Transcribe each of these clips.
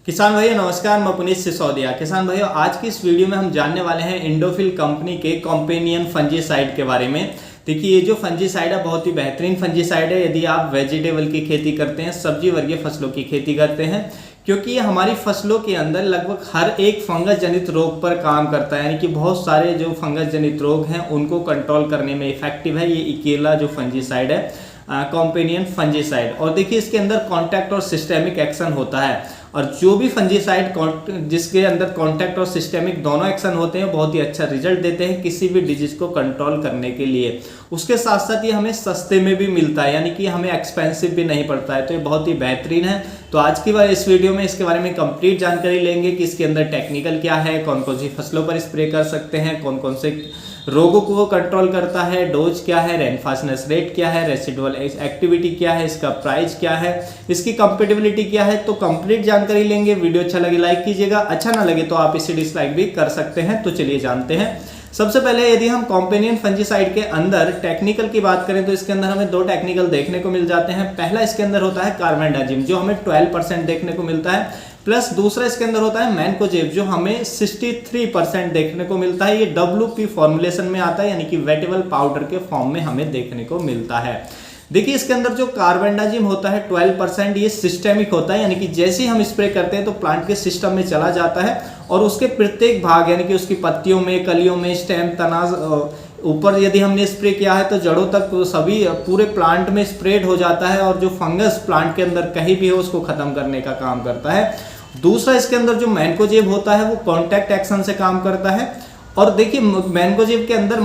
किसान भाइयों नमस्कार, मैं पुनीत सिसोदिया। किसान भाइयों, आज की इस वीडियो में हम जानने वाले हैं इंडोफिल कंपनी के कॉम्पेनियन फंजीसाइड के बारे में। देखिए, ये जो फंजीसाइड है बहुत ही बेहतरीन फंजीसाइड है यदि आप वेजिटेबल की खेती करते हैं, सब्जी वर्गीय फसलों की खेती करते हैं, क्योंकि ये हमारी फसलों के अंदर लगभग हर एक फंगस जनित रोग पर काम करता है। यानी कि बहुत सारे जो फंगस जनित रोग हैं उनको कंट्रोल करने में इफेक्टिव है ये इकेला जो फंजीसाइड है, कॉम्पेनियन फंजीसाइड। और देखिए, इसके अंदर कॉन्टैक्ट और सिस्टेमिक एक्शन होता है, और जो भी फंजीसाइड जिसके अंदर कॉन्टैक्ट और सिस्टेमिक दोनों एक्शन होते हैं बहुत ही अच्छा रिजल्ट देते हैं किसी भी डिजीज को कंट्रोल करने के लिए। उसके साथ साथ ये हमें सस्ते में भी मिलता है, यानी कि हमें एक्सपेंसिव भी नहीं पड़ता है, तो ये बहुत ही बेहतरीन है। तो आज की बार इस वीडियो में इसके बारे में कंप्लीट जानकारी लेंगे कि इसके अंदर टेक्निकल क्या है, कौन कौन सी फसलों पर स्प्रे कर सकते हैं, कौन कौन से रोगों को कंट्रोल करता है, डोज क्या है, रेनफास्टनेस रेट क्या है, रेसिडुअल एक्टिविटी क्या है, इसका प्राइस क्या है, इसकी कंपेटिबिलिटी क्या है। तो कंप्लीट जानकारी लेंगे। वीडियो अच्छा लगे लाइक कीजिएगा, अच्छा ना लगे तो आप इसे डिसलाइक भी कर सकते हैं। तो चलिए जानते हैं। सबसे पहले यदि हम कॉम्पेनियन फंजीसाइड के अंदर टेक्निकल की बात करें तो इसके अंदर हमें दो टेक्निकल देखने को मिल जाते हैं। पहला इसके अंदर होता है कार्बेंडाजिम जो हमें 12% देखने को मिलता है, प्लस दूसरा इसके अंदर होता है मैनकोजेब जो हमें 63% देखने को मिलता है। ये WP फॉर्मुलेशन में आता है, यानी कि वेटेबल पाउडर के फॉर्म में हमें देखने को मिलता है। देखिए, इसके अंदर जो कार्बेंडाजिम होता है 12% ये सिस्टेमिक होता है, यानी कि जैसे ही हम स्प्रे करते हैं तो प्लांट के सिस्टम में चला जाता है और उसके प्रत्येक भाग यानी कि उसकी पत्तियों में, कलियों में, स्टेम, तनाज ऊपर यदि हमने स्प्रे किया है तो जड़ों तक तो सभी पूरे प्लांट में स्प्रेड हो जाता है और जो फंगस प्लांट के अंदर कहीं भी हो उसको खत्म करने का काम करता है। दूसरा इसके अंदर जो मैनकोजेब होता है वो कॉन्टैक्ट एक्शन से काम करता है। और देखिए, मैनकोजेब के अंदर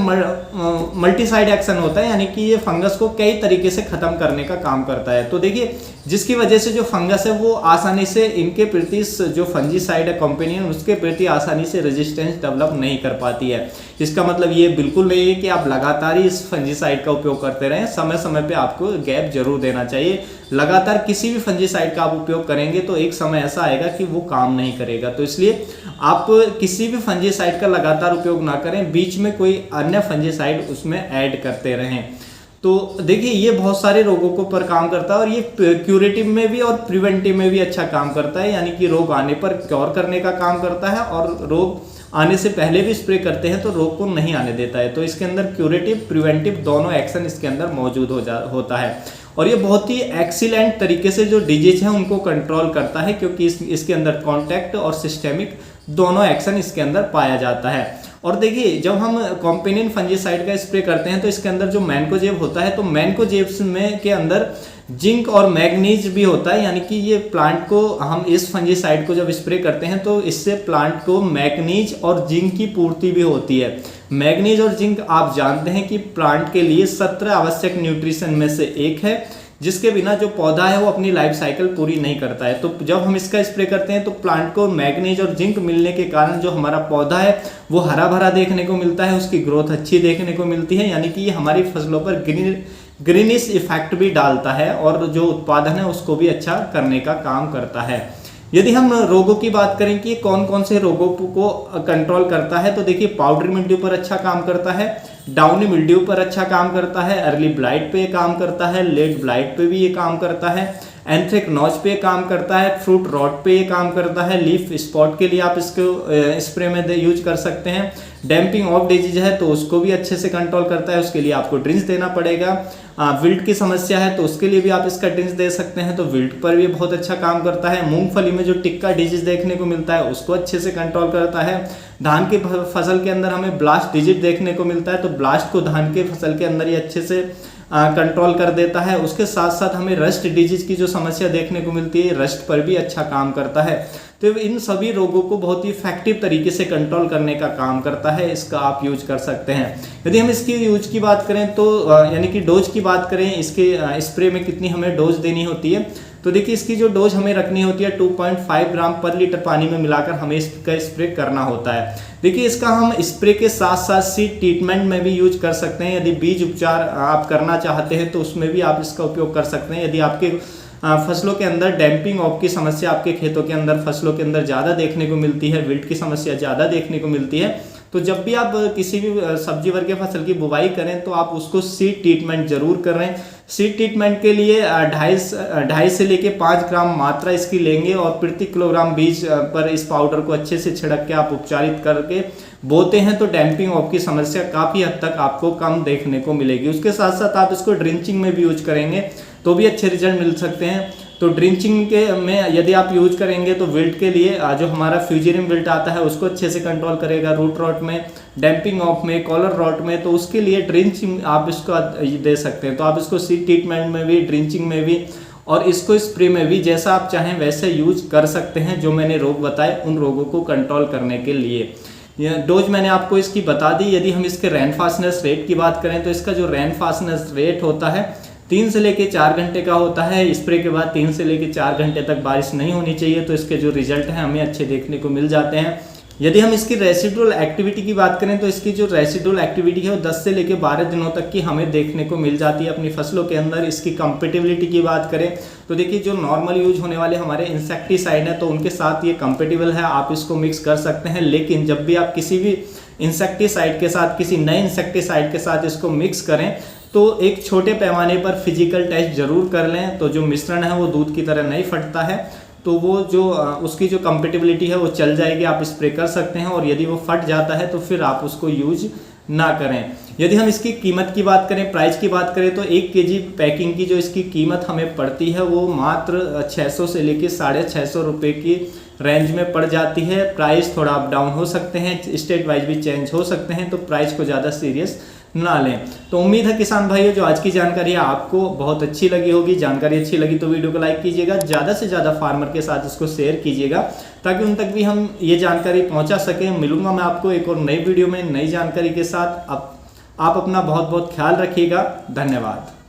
मल्टीसाइड एक्शन होता है, यानी कि ये फंगस को कई तरीके से खत्म करने का काम करता है। तो देखिए, जिसकी वजह से जो फंगस है वो आसानी से इनके प्रति जो फंजीसाइड है कॉम्पेनियन उसके प्रति आसानी से रेजिस्टेंस डेवलप नहीं कर पाती है। इसका मतलब ये बिल्कुल नहीं है कि आप लगातार ही इस फंजीसाइड का उपयोग करते रहें, समय समय पे आपको गैप जरूर देना चाहिए। लगातार किसी भी फंजीसाइड का आप उपयोग करेंगे तो एक समय ऐसा आएगा कि वो काम नहीं करेगा। तो इसलिए आप किसी भी फंजीसाइड का लगातार उपयोग ना करें, बीच में कोई अन्य फंजीसाइड उसमें ऐड करते रहें। तो देखिए, ये बहुत सारे रोगों को पर काम करता है और ये क्यूरेटिव में भी और प्रिवेंटिव में भी अच्छा काम करता है, यानी कि रोग आने पर क्योर करने का काम करता है और रोग आने से पहले भी स्प्रे करते हैं तो रोग को नहीं आने देता है। तो इसके अंदर क्यूरेटिव प्रिवेंटिव दोनों एक्शन इसके अंदर मौजूद होता है और ये बहुत ही एक्सीलेंट तरीके से जो डिजीज है उनको कंट्रोल करता है, क्योंकि इसके अंदर कॉन्टैक्ट और सिस्टेमिक दोनों एक्शन इसके अंदर पाया जाता है। और देखिए, जब हम कॉम्पेनियन फंजीसाइड का स्प्रे करते हैं तो इसके अंदर जो मैनकोजेब होता है तो मैनकोजेब्स में के अंदर जिंक और मैग्नीज भी होता है, यानी कि ये प्लांट को हम इस फंजीसाइड को जब स्प्रे करते हैं तो इससे प्लांट को मैग्नीज और जिंक की पूर्ति भी होती है। मैग्नीज और जिंक आप जानते हैं कि प्लांट के लिए 17 आवश्यक न्यूट्रिशन में से एक है, जिसके बिना जो पौधा है वो अपनी लाइफ साइकिल पूरी नहीं करता है। तो जब हम इसका स्प्रे करते हैं तो प्लांट को मैग्नीज और जिंक मिलने के कारण जो हमारा पौधा है वो हरा भरा देखने को मिलता है, उसकी ग्रोथ अच्छी देखने को मिलती है, यानी कि ये हमारी फसलों पर ग्रीनिश इफेक्ट भी डालता है और जो उत्पादन है उसको भी अच्छा करने का काम करता है। यदि हम रोगों की बात करें कि कौन कौन से रोगों को कंट्रोल करता है तो देखिए, पाउडरी मिल्ड्यू पर अच्छा काम करता है, डाउनी मिल्ड्यू पर अच्छा काम करता है, अर्ली ब्लाइट पे काम करता है, लेट ब्लाइट पे भी ये काम करता है, एंथ्रेक्नोज पे काम करता है, फ्रूट रॉट पे ये काम करता है, लीफ स्पॉट के लिए आप इसको स्प्रे में यूज कर सकते हैं। डैम्पिंग ऑफ डिजीज है तो उसको भी अच्छे से कंट्रोल करता है, उसके लिए आपको ड्रिंक्स देना पड़ेगा। विल्ट की समस्या है तो उसके लिए भी आप इसका ड्रिंक्स दे सकते हैं, तो विल्ट पर भी बहुत अच्छा काम करता है। मूंगफली में जो टिक्का डिजीज देखने को मिलता है उसको अच्छे से कंट्रोल करता है। धान की फसल के अंदर हमें ब्लास्ट डिजीज देखने को मिलता है तो ब्लास्ट को धान के फसल के अंदर ही अच्छे से कंट्रोल कर देता है। उसके साथ साथ हमें रस्ट डिजीज की जो समस्या देखने को मिलती है, रस्ट पर भी अच्छा काम करता है। तो इन सभी रोगों को बहुत ही इफेक्टिव तरीके से कंट्रोल करने का काम करता है, इसका आप यूज कर सकते हैं। यदि हम इसकी यूज की बात करें तो यानी कि डोज की बात करें, इसके स्प्रे में कितनी हमें डोज देनी होती है तो देखिए, इसकी जो डोज हमें रखनी होती है 2.5 ग्राम पर लीटर पानी में मिलाकर हमें इसका स्प्रे करना होता है। देखिए, इसका हम स्प्रे के साथ साथ सीड ट्रीटमेंट में भी यूज कर सकते हैं। यदि बीज उपचार आप करना चाहते हैं तो उसमें भी आप इसका उपयोग कर सकते हैं। यदि आपके फसलों के अंदर डैम्पिंग ऑफ की समस्या आपके खेतों के अंदर फसलों के अंदर ज़्यादा देखने को मिलती है, विल्ट की समस्या ज़्यादा देखने को मिलती है, तो जब भी आप किसी भी सब्जी वर्ग फसल की बुवाई करें तो आप उसको सीड ट्रीटमेंट जरूर करें। सीड ट्रीटमेंट के लिए 2.5 से लेके 5 ग्राम मात्रा इसकी लेंगे और प्रति किलोग्राम बीज पर इस पाउडर को अच्छे से छिड़क के आप उपचारित करके बोते हैं तो डैम्पिंग ऑफ की समस्या काफ़ी हद तक आपको कम देखने को मिलेगी। उसके साथ साथ आप इसको ड्रिंचिंग में भी यूज करेंगे तो भी अच्छे रिजल्ट मिल सकते हैं। तो ड्रिंचिंग के में यदि आप यूज करेंगे तो विल्ट के लिए जो हमारा फ्यूजेरियम विल्ट आता है उसको अच्छे से कंट्रोल करेगा, रूट रॉट में, डैम्पिंग ऑफ में, कॉलर रॉट में, तो उसके लिए ड्रिंचिंग आप इसको दे सकते हैं। तो आप इसको सीड ट्रीटमेंट में भी, ड्रिंचिंग में भी और इसको स्प्रे में भी जैसा आप चाहें वैसे यूज कर सकते हैं। जो मैंने रोग बताए उन रोगों को कंट्रोल करने के लिए डोज मैंने आपको इसकी बता दी। यदि हम इसके रेन फास्टनेस रेट की बात करें तो इसका जो रेन फास्टनेस रेट होता है 3 से लेके 4 घंटे का होता है। स्प्रे के बाद 3 से लेके 4 घंटे तक बारिश नहीं होनी चाहिए, तो इसके जो रिजल्ट हैं हमें अच्छे देखने को मिल जाते हैं। यदि हम इसकी रेसिडुअल एक्टिविटी की बात करें तो इसकी जो रेसिडुअल एक्टिविटी है वो 10 से लेके 12 दिनों तक की हमें देखने को मिल जाती है अपनी फसलों के अंदर। इसकी कंपेटिबिलिटी की बात करें तो देखिए जो नॉर्मल यूज होने वाले हमारे इंसेक्टिसाइड है तो उनके साथ ये कंपेटिबल है, आप इसको मिक्स कर सकते हैं। लेकिन जब भी आप किसी भी इंसेक्टिसाइड के साथ, किसी नए इंसेक्टिसाइड के साथ इसको मिक्स करें तो एक छोटे पैमाने पर फिजिकल टेस्ट जरूर कर लें। तो जो मिश्रण है वो दूध की तरह नहीं फटता है, तो वो जो उसकी जो कंपेटिबिलिटी है वो चल जाएगी, आप स्प्रे कर सकते हैं। और यदि वो फट जाता है तो फिर आप उसको यूज ना करें। यदि हम इसकी कीमत की बात करें, प्राइस की बात करें तो 1 kg पैकिंग की जो इसकी कीमत हमें पड़ती है वो मात्र 600 से लेके 650 रुपये की रेंज में पड़ जाती है। प्राइस थोड़ा अप डाउन हो सकते हैं, स्टेट वाइज भी चेंज हो सकते हैं, तो प्राइस को ज़्यादा सीरियस ना लें। तो उम्मीद है किसान भाइयों जो आज की जानकारी है आपको बहुत अच्छी लगी होगी। जानकारी अच्छी लगी तो वीडियो को लाइक कीजिएगा, ज़्यादा से ज़्यादा फार्मर के साथ इसको शेयर कीजिएगा ताकि उन तक भी हम ये जानकारी पहुंचा सकें। मिलूंगा मैं आपको एक और नई वीडियो में नई जानकारी के साथ। आप अपना बहुत बहुत ख्याल रखिएगा। धन्यवाद।